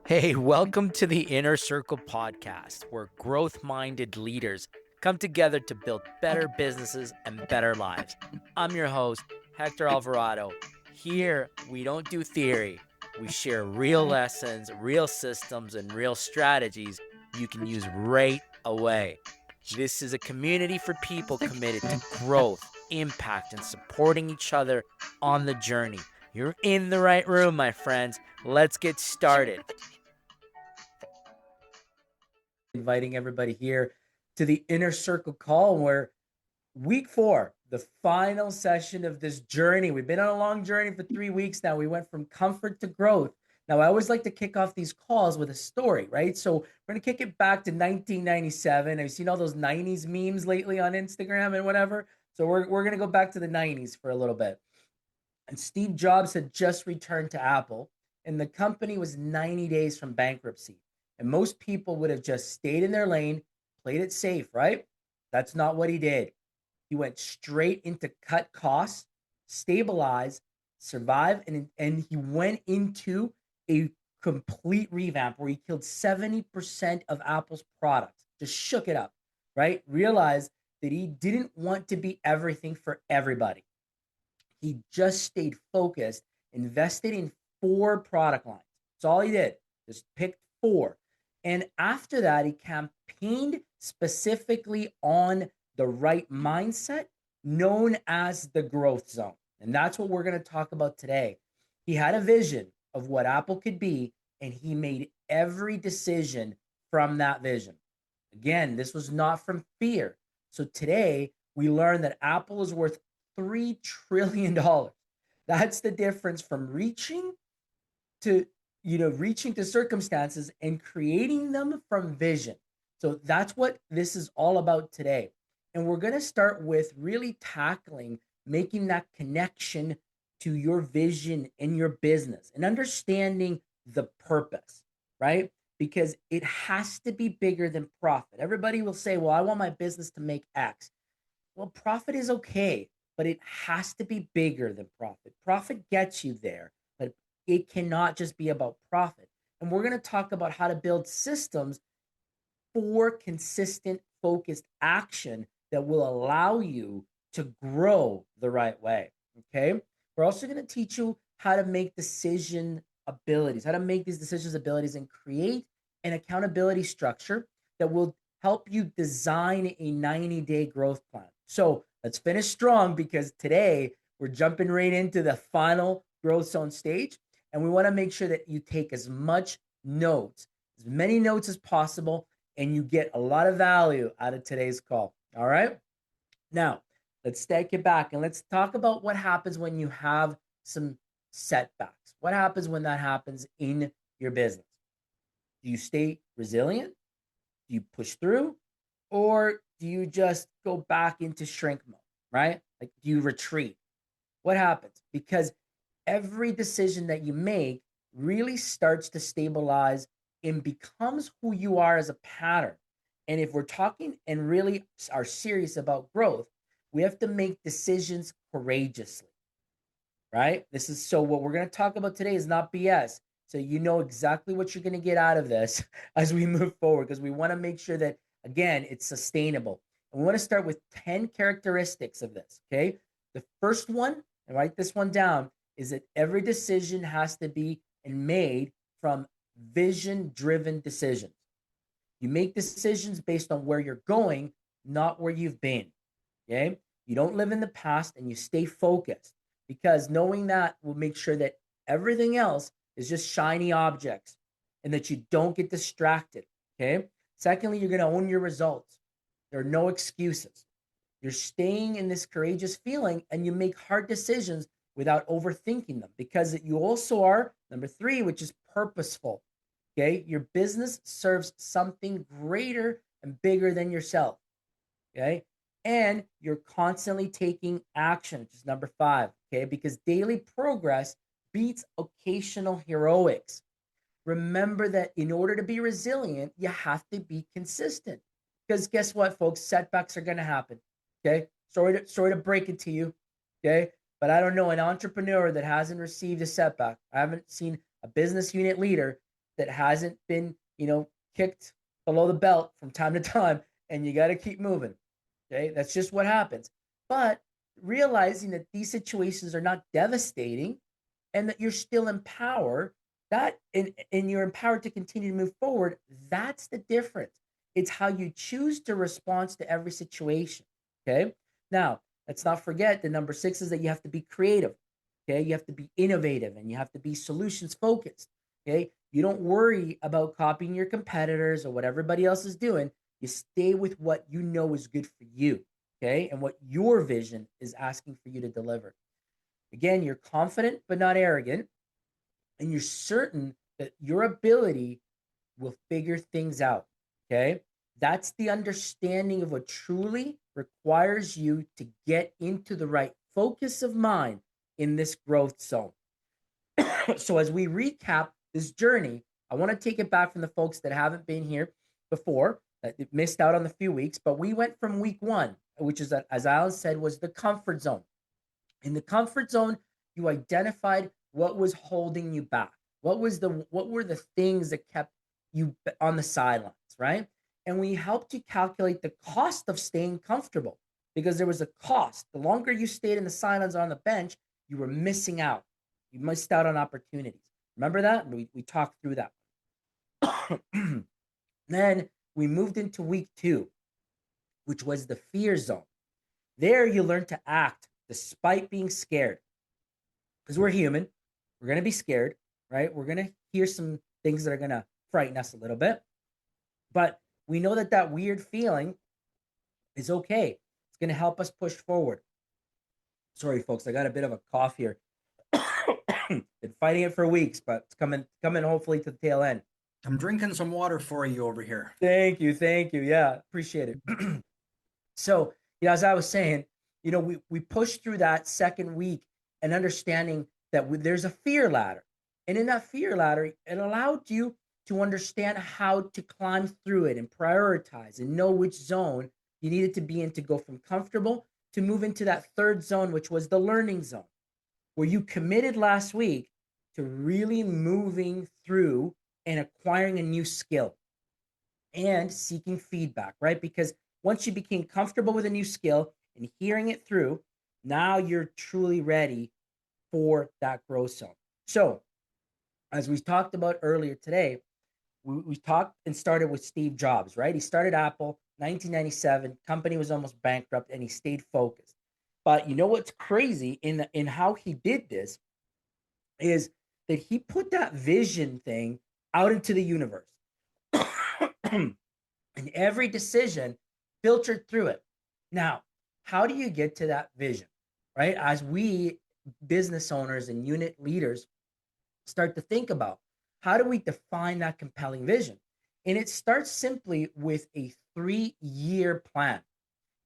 Hey, welcome to the Inner Circle podcast, where growth minded leaders come together to build better businesses and better lives. I'm your host, Hector Alvarado. Here, we don't do theory, we share real lessons, real systems, and real strategies you can use right away. This is a community for people committed to growth, impact, and supporting each other on the journey. You're in the right room, my friends. Let's get started. Inviting everybody here to the Inner Circle call, where week 4, the final session of this journey. We've been on a long journey for 3 weeks now. We went from comfort to growth. Now, I always like to kick off these calls with a story, right? So we're going to kick it back to 1997. I've seen all those 90s memes lately on Instagram and whatever. So we're going to go back to the 90s for a little bit. And Steve Jobs had just returned to Apple, and the company was 90 days from bankruptcy. And most people would have just stayed in their lane, played it safe, right? That's not what he did. He went straight into cut costs, stabilize, survive, and he went into a complete revamp where he killed 70% of Apple's products, just shook it up, right? Realized that he didn't want to be everything for everybody. He just stayed focused, invested in 4 product lines. That's all he did, just picked 4. And after that, he campaigned specifically on the right mindset known as the growth zone. And that's what we're going to talk about today. He had a vision of what Apple could be, and he made every decision from that vision. Again, this was not from fear. So today, we learn that Apple is worth $3 trillion. That's the difference from reaching to circumstances and creating them from vision. So that's what this is all about today. And we're going to start with really tackling making that connection to your vision in your business and understanding the purpose, right? Because it has to be bigger than profit. Everybody will say, well, I want my business to make X. Well, profit is okay, but it has to be bigger than profit. Profit gets you there, but it cannot just be about profit. And we're going to talk about how to build systems for consistent, focused action that will allow you to grow the right way. Okay. We're also going to teach you how to make decision abilities, how to make these decisions abilities and create an accountability structure that will help you design a 90-day growth plan. So let's finish strong, because today we're jumping right into the final growth zone stage. And we want to make sure that you take as much notes, as many notes as possible, and you get a lot of value out of today's call. All right. Now, let's take it back and let's talk about what happens when you have some setbacks. What happens when that happens in your business? Do you stay resilient? Do you push through? Or do you just go back into shrink mode, right? Like, do you retreat? What happens? Because every decision that you make really starts to stabilize and becomes who you are as a pattern. And if we're talking and really are serious about growth, we have to make decisions courageously, right? This is so what we're going to talk about today is not BS. So you know exactly what you're going to get out of this as we move forward, because we want to make sure that, again, it's sustainable. And we want to start with 10 characteristics of this, okay? The first one, and write this one down, is that every decision has to be made from vision-driven decisions. You make decisions based on where you're going, not where you've been, okay? You don't live in the past, and you stay focused, because knowing that will make sure that everything else is just shiny objects and that you don't get distracted, okay? Secondly, you're going to own your results. There are no excuses. You're staying in this courageous feeling, and you make hard decisions without overthinking them, because you also are, number 3, which is purposeful, okay? Your business serves something greater and bigger than yourself, okay? And you're constantly taking action, which is number 5, okay? Because daily progress beats occasional heroics. Remember that in order to be resilient, you have to be consistent. Because guess what, folks? Setbacks are going to happen, okay? Sorry to break it to you, okay? But I don't know an entrepreneur that hasn't received a setback. I haven't seen a business unit leader that hasn't been, kicked below the belt from time to time, and you got to keep moving. Okay. That's just what happens. But realizing that these situations are not devastating and that you're still in power, and you're empowered to continue to move forward, that's the difference. It's how you choose to respond to every situation. Okay. Now, let's not forget the number 6 is that you have to be creative. Okay. You have to be innovative and you have to be solutions focused. Okay. You don't worry about copying your competitors or what everybody else is doing. You stay with what you know is good for you. Okay. And what your vision is asking for you to deliver. Again, you're confident but not arrogant, and you're certain that your ability will figure things out. Okay. That's the understanding of what truly requires you to get into the right focus of mind in this growth zone. So, as we recap this journey, I want to take it back from the folks that haven't been here before, that missed out on the few weeks, but we went from week 1, which is, as Alan said, was the comfort zone. In the comfort zone, you identified what was holding you back. What were the things that kept you on the sidelines, right? And we helped you calculate the cost of staying comfortable, because there was a cost. The longer you stayed in the silence on the bench, you were missing out. You missed out on opportunities. Remember that? We talked through that. Then we moved into week 2, which was the fear zone. There you learn to act despite being scared, because we're human. We're going to be scared, right? We're going to hear some things that are going to frighten us a little bit, but we know that that weird feeling is okay. It's going to help us push forward. Sorry, folks, I got a bit of a cough here. Been fighting it for weeks, but it's coming hopefully to the tail end. I'm drinking some water for you over here. Thank you. Yeah, appreciate it. So, as I was saying, we pushed through that second week and understanding that there's a fear ladder. And in that fear ladder, it allowed you to understand how to climb through it and prioritize and know which zone you needed to be in to go from comfortable to move into that third zone, which was the learning zone, where you committed last week to really moving through and acquiring a new skill and seeking feedback, right? Because once you became comfortable with a new skill and hearing it through, now you're truly ready for that growth zone. So, as we talked about earlier today, we talked and started with Steve Jobs, right? He started Apple 1997. Company was almost bankrupt, and he stayed focused. But you know what's crazy in how he did this is that he put that vision thing out into the universe. And every decision filtered through it. Now, how do you get to that vision, right? As we business owners and unit leaders start to think about, how do we define that compelling vision? And it starts simply with a 3-year plan.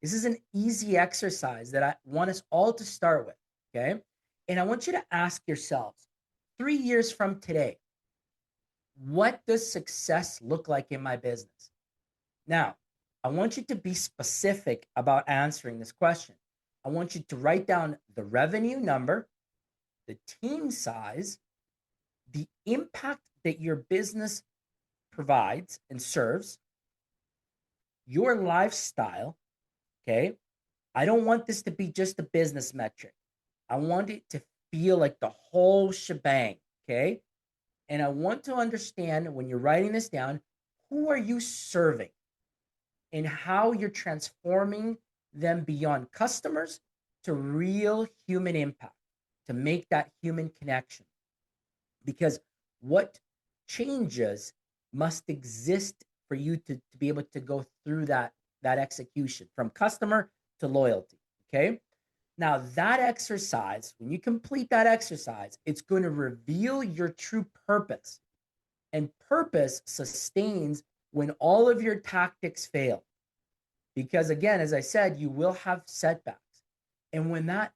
This is an easy exercise that I want us all to start with, okay? And I want you to ask yourselves, 3 years from today, what does success look like in my business? Now, I want you to be specific about answering this question. I want you to write down the revenue number, the team size, the impact that your business provides and serves, your lifestyle, okay? I don't want this to be just a business metric. I want it to feel like the whole shebang, okay? And I want to understand, when you're writing this down, who are you serving and how you're transforming them beyond customers to real human impact, to make that human connection. Because what changes must exist for you to be able to go through that execution from customer to loyalty, okay? Now, that exercise, when you complete that exercise, it's going to reveal your true purpose. And purpose sustains when all of your tactics fail. Because again, as I said, you will have setbacks. And when that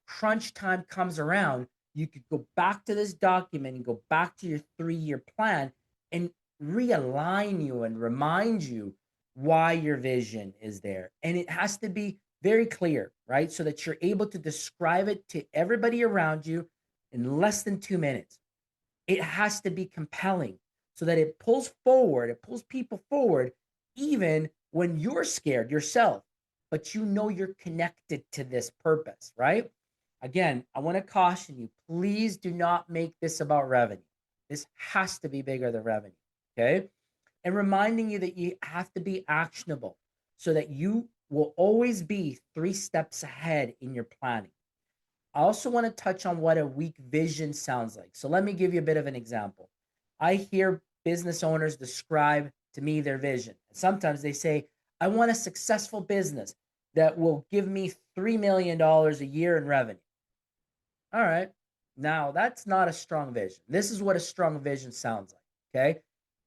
crunch time comes around, you could go back to this document and go back to your 3-year plan and realign you and remind you why your vision is there. And it has to be very clear, right? So that you're able to describe it to everybody around you in less than 2 minutes. It has to be compelling. so that it pulls forward, it pulls people forward, even when you're scared yourself, but you know you're connected to this purpose, right? Again, I want to caution you, please do not make this about revenue. This has to be bigger than revenue, okay? And reminding you that you have to be actionable so that you will always be 3 steps ahead in your planning. I also want to touch on what a weak vision sounds like. So let me give you a bit of an example. I hear business owners describe to me their vision. Sometimes they say, I want a successful business that will give me $3 million a year in revenue. All right. Now, that's not a strong vision. This is what a strong vision sounds like. Okay.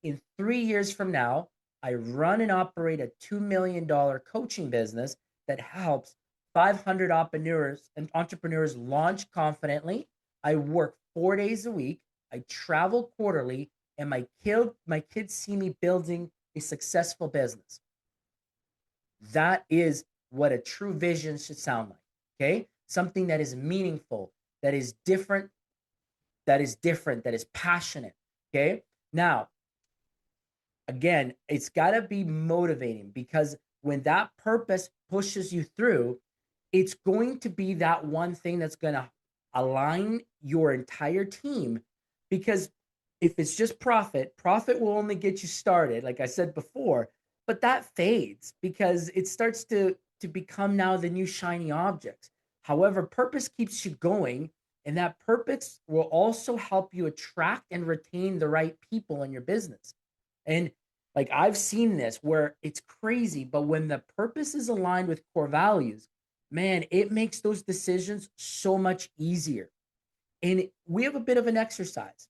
In 3 years from now, I run and operate a $2 million coaching business that helps 500 entrepreneurs launch confidently. I work 4 days a week. I travel quarterly, and my kids see me building a successful business. That is what a true vision should sound like. Okay. Something that is meaningful, that is different, that is passionate. Okay. Now, again, it's got to be motivating, because when that purpose pushes you through, it's going to be that one thing that's going to align your entire team. Because if it's just profit will only get you started, like I said before, but that fades because it starts to become now the new shiny objects. However, purpose keeps you going, and that purpose will also help you attract and retain the right people in your business. And like I've seen this where it's crazy, but when the purpose is aligned with core values, man, it makes those decisions so much easier. And we have a bit of an exercise,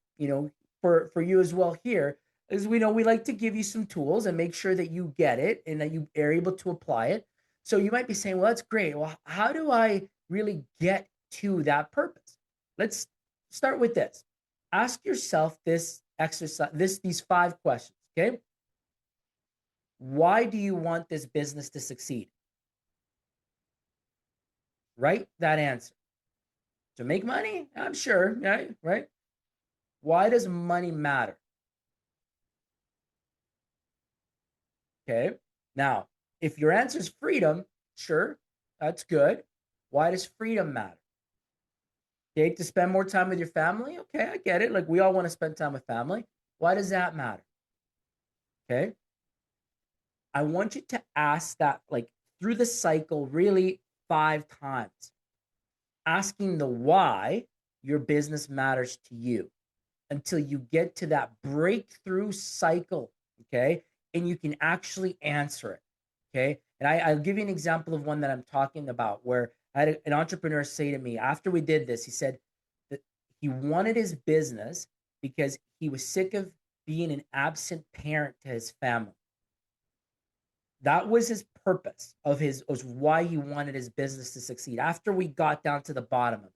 for you as well here, is we know we like to give you some tools and make sure that you get it and that you are able to apply it. So you might be saying, well, that's great. Well, how do I really get to that purpose? Let's start with this. Ask yourself this exercise, these 5 questions, okay? Why do you want this business to succeed? Write that answer. To make money? I'm sure, right? Why does money matter? Okay. Now, if your answer is freedom, sure, that's good. Why does freedom matter? Okay, to spend more time with your family? Okay, I get it. Like we all want to spend time with family. Why does that matter? Okay. I want you to ask that like through the cycle really 5 times, asking the why your business matters to you until you get to that breakthrough cycle. Okay. And you can actually answer it. Okay. And I'll give you an example of one that I'm talking about where I had an entrepreneur say to me after we did this, he said that he wanted his business because he was sick of being an absent parent to his family. That was his purpose was why he wanted his business to succeed after we got down to the bottom of it.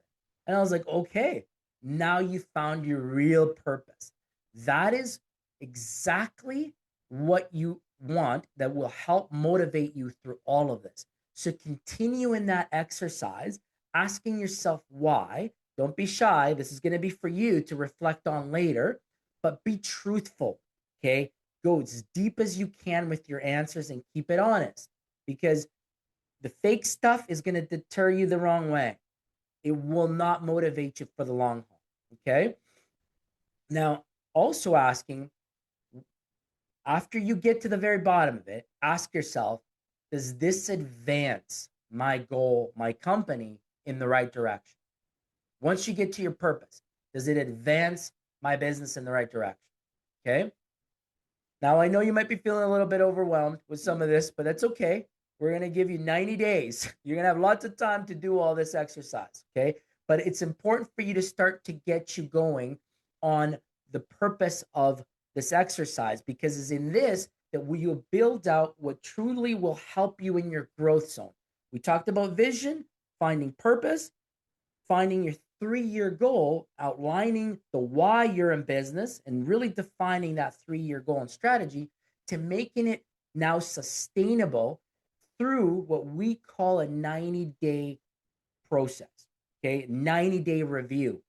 And I was like, okay, now you found your real purpose. That is exactly what you want that will help motivate you through all of this. So continue in that exercise, asking yourself why. Don't be shy. This is going to be for you to reflect on later, but be truthful. Okay. Go as deep as you can with your answers and keep it honest, because the fake stuff is going to deter you the wrong way. It will not motivate you for the long haul. Okay. Now, also asking, after you get to the very bottom of it, ask yourself, does this advance my goal, my company in the right direction? Once you get to your purpose, does it advance my business in the right direction? Okay. Now, I know you might be feeling a little bit overwhelmed with some of this, but that's okay. We're going to give you 90 days. You're going to have lots of time to do all this exercise, okay? But it's important for you to start to get you going on the purpose of this exercise, because it's in this that we will build out what truly will help you in your growth zone. We talked about vision, finding purpose, finding your 3-year goal, outlining the why you're in business, and really defining that 3-year goal and strategy to making it now sustainable through what we call a 90-day process. Okay, 90-day review.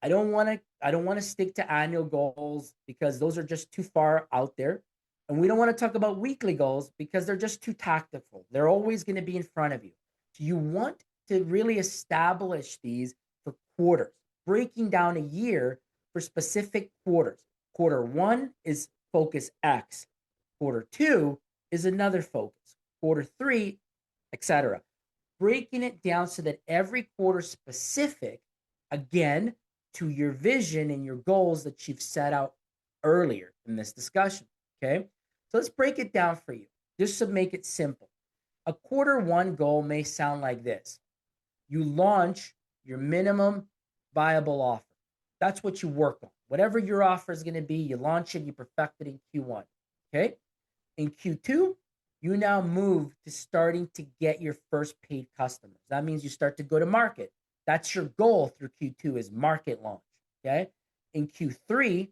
I don't want to I don't want to stick to annual goals because those are just too far out there. And we don't want to talk about weekly goals because they're just too tactical. They're always going to be in front of you. So you want to really establish these for quarters, breaking down a year for specific quarters. Quarter one is focus X. Quarter two is another focus. Quarter three, etc. Breaking it down so that every quarter specific, again, to your vision and your goals that you've set out earlier in this discussion. Okay. So let's break it down for you just to make it simple. A quarter one goal may sound like this: you launch your minimum viable offer. That's what you work on. Whatever your offer is going to be, you launch it, you perfect it in Q1. Okay. In Q2, you now move to starting to get your first paid customers. That means you start to go to market. That's your goal through Q2 is market launch. Okay. In Q3,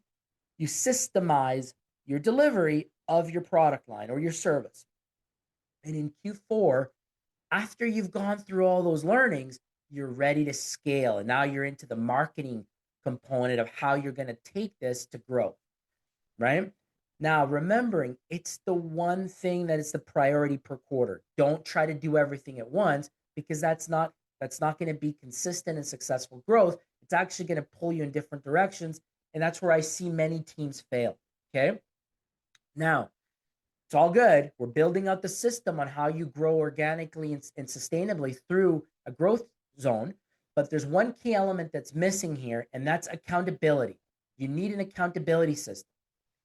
you systemize your delivery of your product line or your service. And in Q4, after you've gone through all those learnings, you're ready to scale. And now you're into the marketing component of how you're going to take this to grow, right? Now, remembering it's the one thing that is the priority per quarter. Don't try to do everything at once because that's not going to be consistent and successful growth. It's actually going to pull you in different directions. And that's where I see many teams fail. Okay. Now, it's all good. We're building out the system on how you grow organically and sustainably through a growth zone. But there's one key element that's missing here, and that's accountability. You need an accountability system.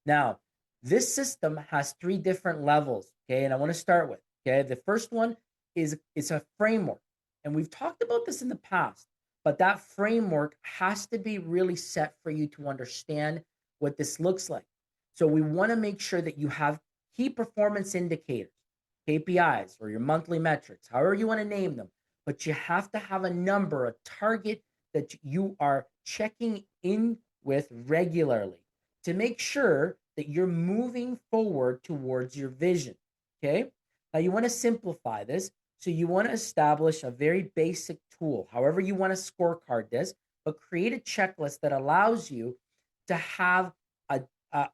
Now, this system has 3 different levels, okay? And I want to start with, okay? The first one is it's a framework. And we've talked about this in the past, but that framework has to be really set for you to understand what this looks like. So we want to make sure that you have key performance indicators, KPIs, or your monthly metrics, however you want to name them, but you have to have a number, a target that you are checking in with regularly to make sure that you're moving forward towards your vision. Okay. Now you want to simplify this. So you want to establish a very basic tool, however you want to scorecard this, but create a checklist that allows you to have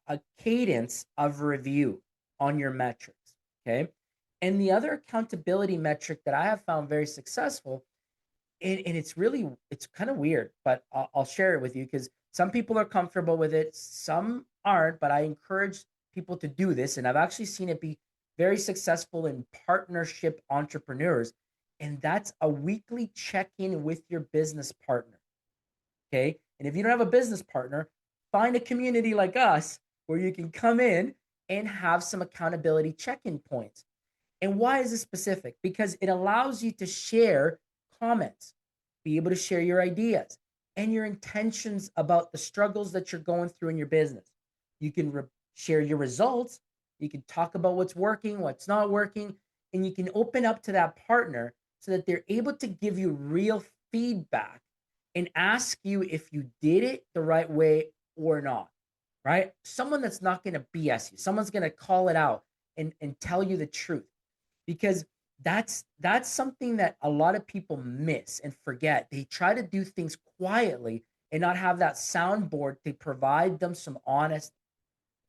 a cadence of review on your metrics. Okay. And the other accountability metric that I have found very successful, and it's kind of weird, but I'll share it with you because some people are comfortable with it, some aren't, but I encourage people to do this. And I've actually seen it be very successful in partnership entrepreneurs. And that's a weekly check-in with your business partner. Okay. And if you don't have a business partner, find a community like us where you can come in and have some accountability check-in points. And why is this specific? Because it allows you to share comments, be able to share your ideas and your intentions about the struggles that you're going through in your business. You can share your results. You can talk about what's working, what's not working, and you can open up to that partner so that they're able to give you real feedback and ask you if you did it the right way or not, right? Someone that's not going to BS you. Someone's going to call it out and tell you the truth, because that's something that a lot of people miss and forget. They try to do things quietly and not have that soundboard to provide them some honest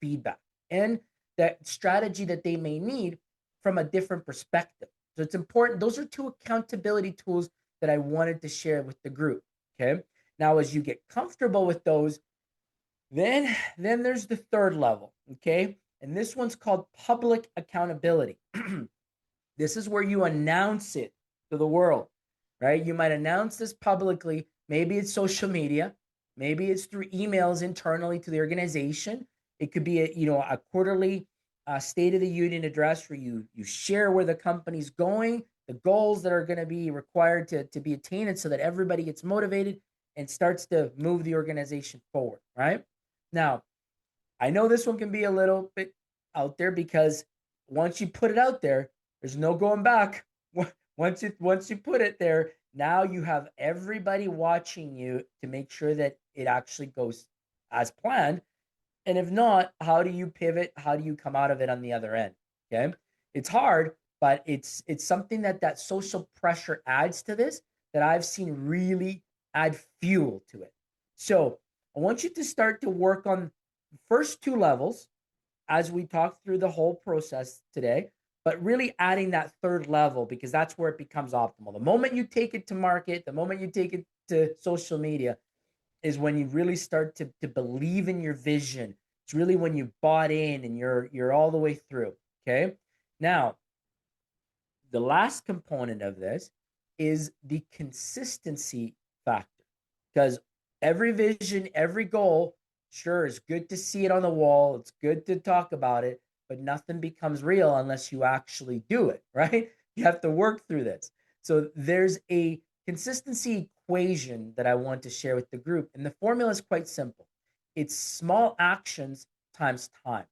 feedback and that strategy that they may need from a different perspective. So it's important. Those are 2 accountability tools that I wanted to share with the group. Okay. Now, as you get comfortable with those, then there's the 3rd level. Okay. And this one's called public accountability. This is where you announce it to the world, right? You might announce this publicly. Maybe it's social media. Maybe it's through emails internally to the organization. It could be a quarterly State of the Union address where you share where the company's going, the goals that are going to be required to be attained, so that everybody gets motivated and starts to move the organization forward, right? Now, I know this one can be a little bit out there because once you put it out there, there's no going back. Once you put it there, now you have everybody watching you to make sure that it actually goes as planned. And if not, how do you pivot? How do you come out of it on the other end? Okay. It's hard, but it's something that social pressure adds to this that I've seen really add fuel to it. So I want you to start to work on the first two levels as we talk through the whole process today, but really adding that third level because that's where it becomes optimal. The moment you take it to market, the moment you take it to social media is when you really start to believe in your vision. It's really when you bought in and you're all the way through. Okay. Now, the last component of this is the consistency factor because every vision, every goal, sure, is good to see it on the wall. It's good to talk about it, but nothing becomes real unless you actually do it, right? You have to work through this. So there's a consistency equation that I want to share with the group. And the formula is quite simple. It's small actions times time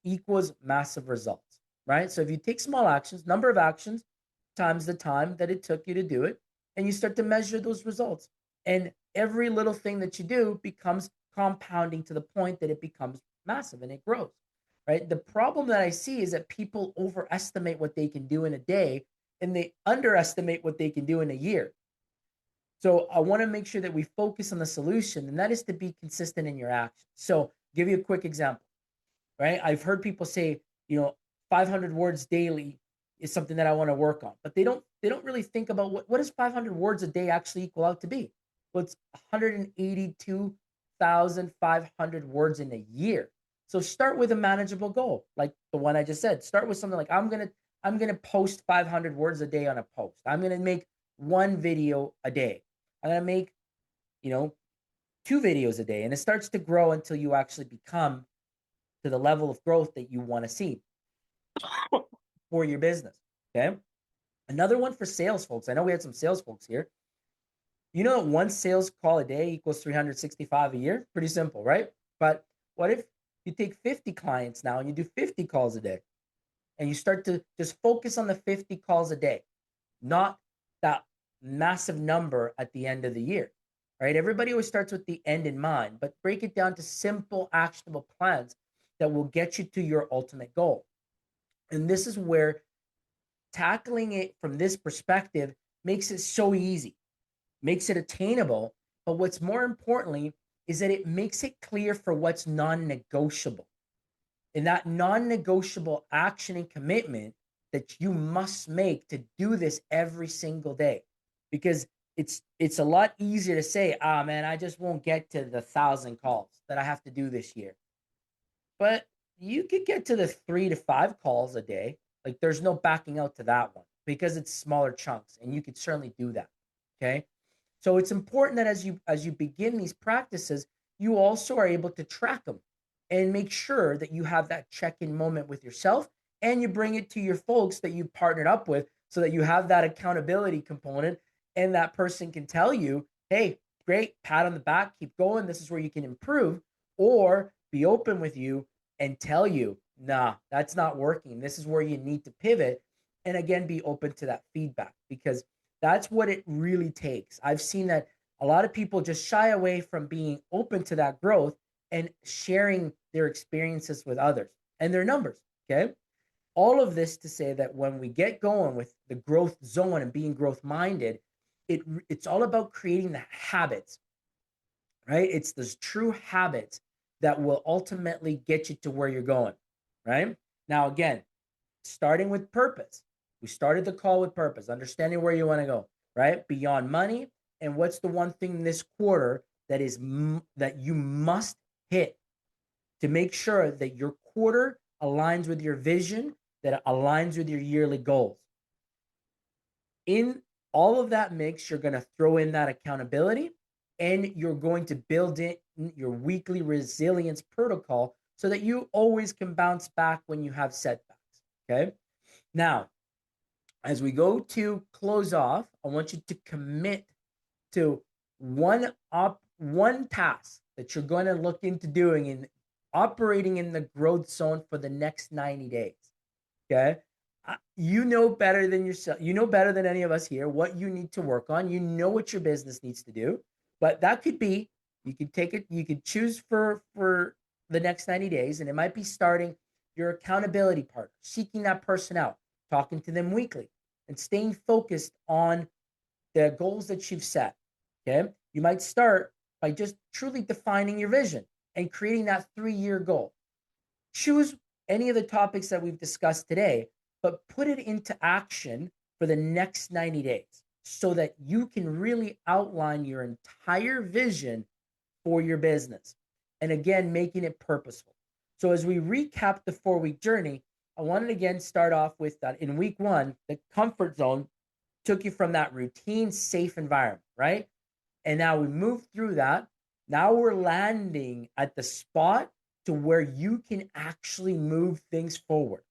equals massive results, right? So if you take small actions, number of actions times the time that it took you to do it, and you start to measure those results. And every little thing that you do becomes compounding to the point that it becomes massive and it grows, right? The problem that I see is that people overestimate what they can do in a day and they underestimate what they can do in a year. So I want to make sure that we focus on the solution, and that is to be consistent in your actions. So give you a quick example, right? I've heard people say, 500 words daily is something that I want to work on, but they don't really think about what does 500 words a day actually equal out to be. Well, it's 182,500 words in a year. So start with a manageable goal, like the one I just said. Start with something like I'm gonna post 500 words a day on a post. I'm gonna make one video a day. I'm gonna make you know 2 videos a day, and it starts to grow until you actually become to the level of growth that you want to see for your business. Okay. Another one for sales folks. I know we had some sales folks here. You know, one sales call a day equals 365 a year. Pretty simple, right? But what if you take 50 clients now and you do 50 calls a day and you start to just focus on the 50 calls a day, not that massive number at the end of the year, right? Everybody always starts with the end in mind, but break it down to simple, actionable plans that will get you to your ultimate goal. And this is where tackling it from this perspective makes it so easy, makes it attainable. But what's more importantly is that it makes it clear for what's non negotiable. And that non negotiable action and commitment that you must make to do this every single day. Because it's a lot easier to say, man, I just won't get to the 1,000 calls that I have to do this year. But you could get to the 3 to 5 calls a day. Like there's no backing out to that one because it's smaller chunks and you could certainly do that. Okay. So it's important that as you begin these practices, you also are able to track them and make sure that you have that check-in moment with yourself and you bring it to your folks that you partnered up with so that you have that accountability component and that person can tell you, hey, great, pat on the back, keep going. This is where you can improve, or be open with you and tell you, nah, that's not working. This is where you need to pivot. And again, be open to that feedback because that's what it really takes. I've seen that a lot of people just shy away from being open to that growth and sharing their experiences with others and their numbers. Okay. All of this to say that when we get going with the growth zone and being growth minded, it's all about creating the habits, right? It's those true habits that will ultimately get you to where you're going, right? Now, again, starting with purpose. We started the call with purpose, understanding where you want to go, right? Beyond money. And what's the one thing this quarter that is that you must hit to make sure that your quarter aligns with your vision, that aligns with your yearly goals. In all of that mix, you're going to throw in that accountability and you're going to build in your weekly resilience protocol so that you always can bounce back when you have setbacks. Okay. Now, as we go to close off, I want you to commit to one task that you're going to look into doing in operating in the growth zone for the next 90 days. Okay. You know better than yourself. You know better than any of us here what you need to work on. You know what your business needs to do. But that could be, you could take it, you could choose for the next 90 days, and it might be starting your accountability partner, seeking that person out, talking to them weekly, and staying focused on the goals that you've set. Okay. You might start by just truly defining your vision and creating that 3-year goal. Choose any of the topics that we've discussed today, but put it into action for the next 90 days so that you can really outline your entire vision for your business. And again, making it purposeful. So as we recap the 4-week journey, I wanted to again start off with that in week 1, the comfort zone took you from that routine, safe environment, right? And now we move through that. Now we're landing at the spot to where you can actually move things forward.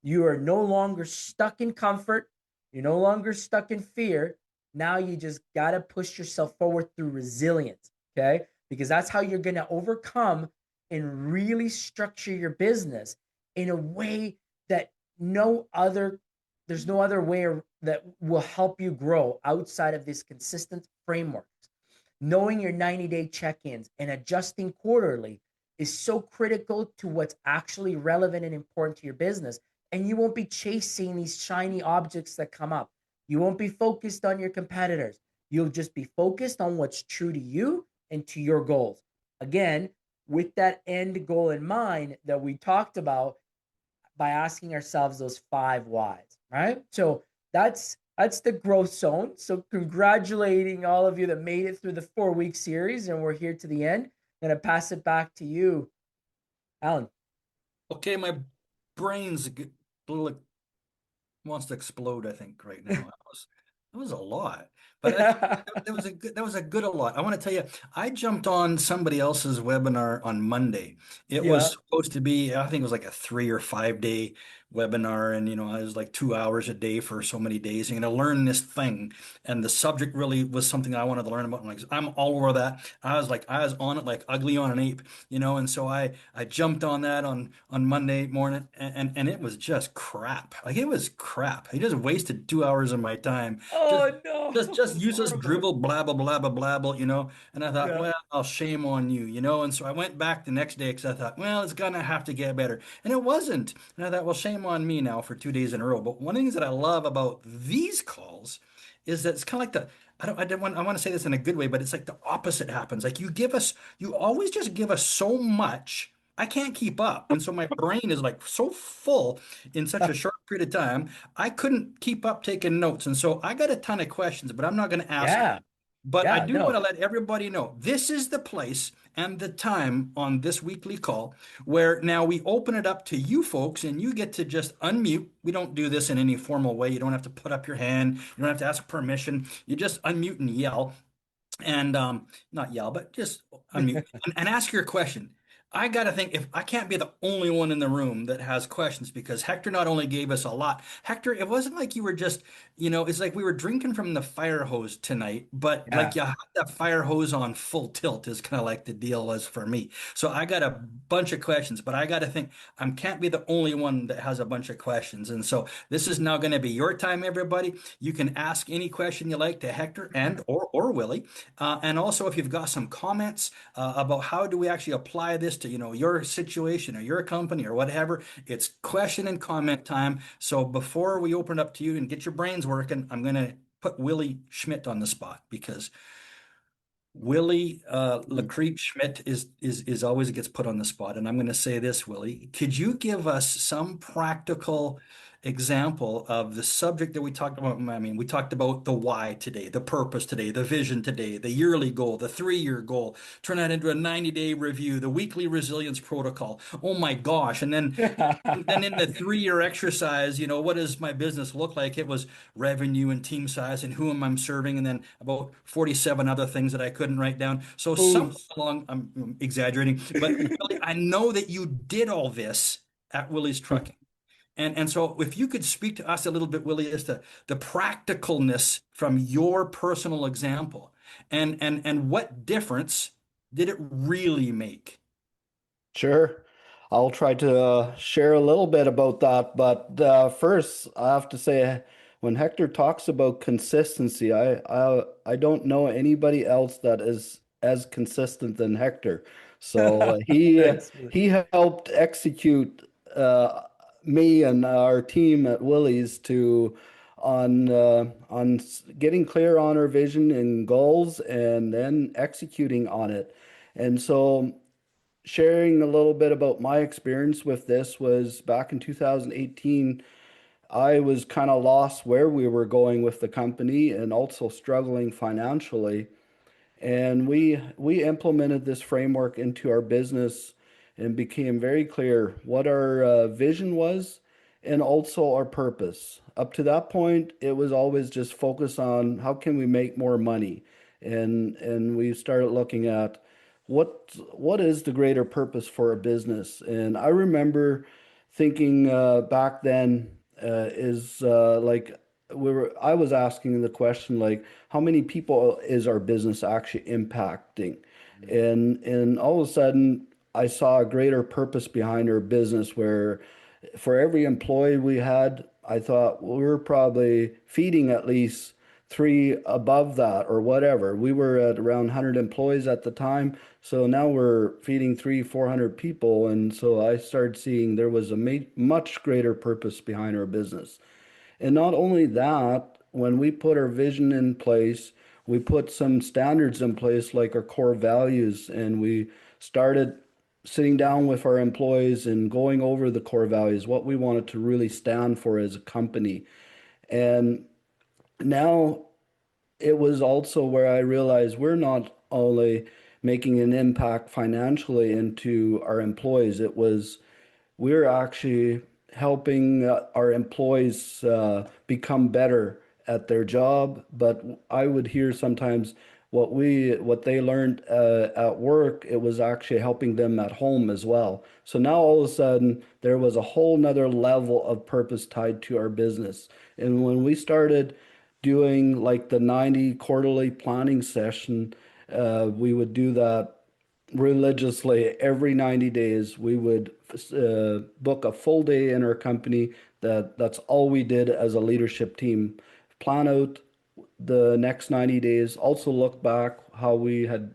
You are no longer stuck in comfort. You're no longer stuck in fear. Now you just got to push yourself forward through resilience, okay? Because that's how you're going to overcome and really structure your business in a way that there's no other way that will help you grow outside of this consistent framework. Knowing your 90-day check-ins and adjusting quarterly is so critical to what's actually relevant and important to your business. And you won't be chasing these shiny objects that come up. You won't be focused on your competitors. You'll just be focused on what's true to you and to your goals. Again, with that end goal in mind that we talked about by asking ourselves those 5 whys, right? So that's the growth zone. So congratulating all of you that made it through the 4-week series and we're here to the end. I'm going to pass it back to you, Alan. Okay, my brain's like wants to explode, I think, right now. That was a lot. But I think that was a good a lot. I want to tell you, I jumped on somebody else's webinar on Monday. It was Yeah. supposed to be, I think it was like a 3 or 5 day webinar, and I was like 2 hours a day for so many days. And learn this thing. And the subject really was something I wanted to learn about. And I'm all over that. I was on it like ugly on an ape. And so I jumped on that on Monday morning, and it was just crap. Like it was crap. He just wasted 2 hours of my time. Just Oh no. just use us Horrible. dribble, blabble, blabble, blabble. And I thought, Yeah. well, I'll shame on you. And so I went back the next day because I thought, well, it's gonna have to get better. And it wasn't. And I thought, well, shame on me now for 2 days in a row. But one of the things that I love about these calls is that it's kind of like I want to say this in a good way, but it's like the opposite happens. Like you always just give us so much. I can't keep up. And so my brain is like so full in such a short period of time. I couldn't keep up taking notes. And so I got a ton of questions, but I'm not going to ask them. Yeah. But I Yeah. do want No. to let everybody know this is the place and the time on this weekly call where now we open it up to you folks and you get to just unmute. We don't do this in any formal way. You don't have to put up your hand. You don't have to ask permission. You just unmute and yell and not yell, but just unmute and ask your question. I got to think if I can't be the only one in the room that has questions because Hector not only gave us a lot. Hector, it wasn't like you were it's like we were drinking from the fire hose tonight, but like Yeah. you had that fire hose on full tilt is kind of like the deal was for me. So I got a bunch of questions, but I got to think I can't be the only one that has a bunch of questions. And so this is now going to be your time, everybody. You can ask any question you like to Hector and or Willie. And also, if you've got some comments about how do we actually apply this to your situation or your company or whatever, it's question and comment time. So before we open it up to you and get your brains working, I'm going to put Willie Schmidt on the spot because Willie Lacrete Schmidt is always gets put on the spot. And I'm going to say this, Willie, could you give us some practical example of the subject that we talked about? I mean, we talked about the why today, the purpose today, the vision today, the yearly goal, the 3-year goal, turn that into a 90-day review, the weekly resilience protocol. Oh my gosh. And then in the 3-year exercise, what does my business look like? It was revenue and team size and who am I serving, and then about 47 other things that I couldn't write down. So something Oof. along, I'm exaggerating, but really, I know that you did all this at Willy's Trucking. And so if you could speak to us a little bit, Willie, as to the practicalness from your personal example and what difference did it really make? Sure. I'll try to share a little bit about that. But first, I have to say, when Hector talks about consistency, I don't know anybody else that is as consistent than Hector. So Thanks. he helped execute me and our team at Willie's to getting clear on our vision and goals and then executing on it. And so sharing a little bit about my experience with this was back in 2018. I was kind of lost where we were going with the company and also struggling financially. And we implemented this framework into our business and became very clear what our vision was and also our purpose. Up to that point, it was always just focus on how can we make more money. And we started looking at what is the greater purpose for a business. And I remember thinking back then is like I was asking the question like how many people is our business actually impacting? And all of a sudden I saw a greater purpose behind our business where for every employee we had, I thought well, we were probably feeding at least three above that or whatever. We were at around 100 employees at the time. So now we're feeding 400 people. And so I started seeing there was a much greater purpose behind our business. And not only that, when we put our vision in place, we put some standards in place like our core values, and we started sitting down with our employees and going over the core values, what we wanted to really stand for as a company. And now it was also where I realized we're not only making an impact financially into our employees, it was we're actually helping our employees become better at their job. But I would hear sometimes what they learned at work, it was actually helping them at home as well. So now all of a sudden there was a whole nother level of purpose tied to our business. And when we started doing like the 90 quarterly planning session, we would do that religiously every 90 days. We would book a full day in our company. That's all we did as a leadership team. Plan out the next 90 days, also look back how we had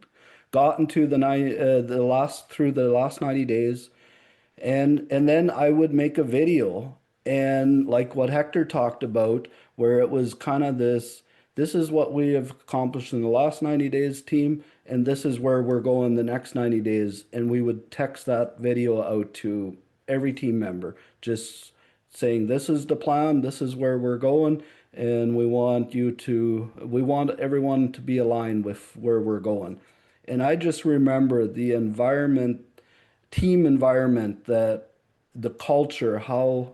gotten to the last 90 days, and then I would make a video and like what Hector talked about, where it was kind of this is what we have accomplished in the last 90 days, team, and this is where we're going the next 90 days. And we would text that video out to every team member, just saying, this is the plan, this is where we're going, and we want everyone to be aligned with where we're going. And I just remember the team environment, that the culture, how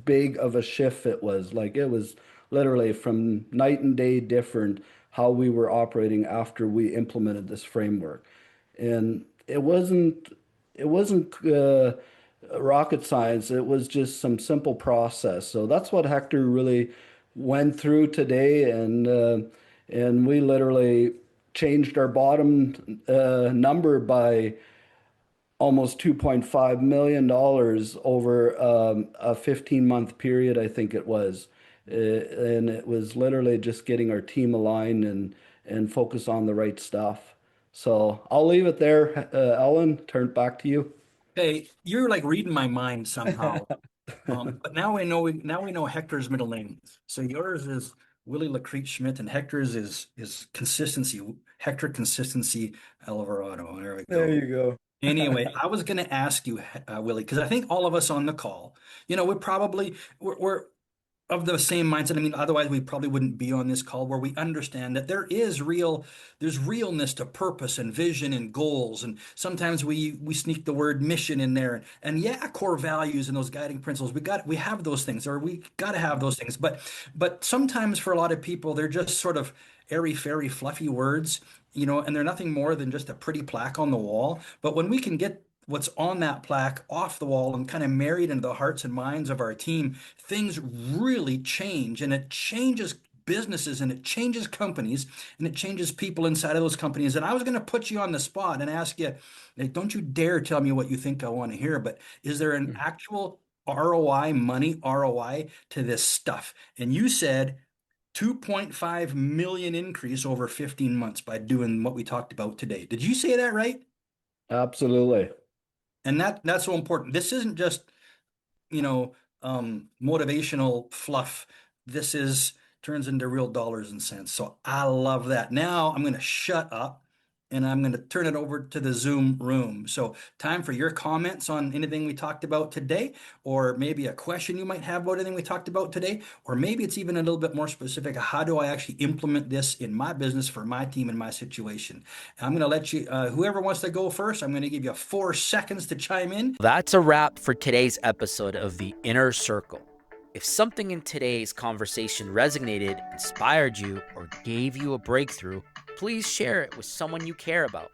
big of a shift it was. Like it was literally from night and day different how we were operating after we implemented this framework. And it wasn't rocket science. It was just some simple process. So that's what Hector really went through today, and we literally changed our bottom number by almost $2.5 million over a 15-month period, I think it was. And it was literally just getting our team aligned and focus on the right stuff. So I'll leave it there. Ellen, turn it back to you. Hey, you're like reading my mind somehow. But now we know Hector's middle name. So yours is Willie Lacrete Schmidt, and Hector's is consistency. Hector Consistency Alvarado. There we There go. you go. Anyway, I was going to ask you, Willie, because I think all of us on the call, we're of the same mindset. I mean, otherwise we probably wouldn't be on this call, where we understand that there's realness to purpose and vision and goals. And sometimes we sneak the word mission in there. And yeah, core values and those guiding principles. We have those things, or we got to have those things. But sometimes for a lot of people, they're just sort of airy fairy fluffy words, and they're nothing more than just a pretty plaque on the wall. But when we can get what's on that plaque off the wall and kind of married into the hearts and minds of our team, things really change, and it changes businesses, and it changes companies, and it changes people inside of those companies. And I was going to put you on the spot and ask you, like, don't you dare tell me what you think I want to hear, but is there an actual ROI, money ROI to this stuff? And you said 2.5 million increase over 15 months by doing what we talked about today. Did you say that right? Absolutely. And that's so important. This isn't just, motivational fluff. this is turns into real dollars and cents. So I love that. Now I'm going to shut up and I'm going to turn it over to the Zoom room. So time for your comments on anything we talked about today, or maybe a question you might have about anything we talked about today, or maybe it's even a little bit more specific. How do I actually implement this in my business for my team and my situation? And I'm going to let you, whoever wants to go first, I'm going to give you 4 seconds to chime in. That's a wrap for today's episode of The Inner Circle. If something in today's conversation resonated, inspired you, or gave you a breakthrough, please share it with someone you care about.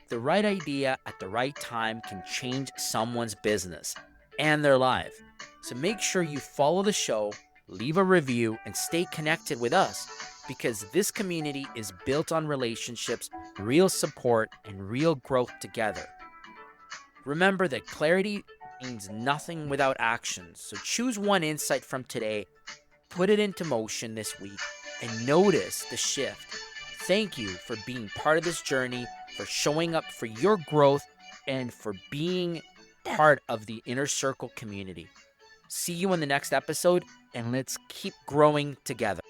The right idea at the right time can change someone's business and their life. So make sure you follow the show, leave a review, and stay connected with us, because this community is built on relationships, real support, and real growth together. Remember that clarity means nothing without action. So choose one insight from today, put it into motion this week, and notice the shift. Thank you for being part of this journey, for showing up for your growth, and for being part of the Inner Circle community. See you in the next episode, and let's keep growing together.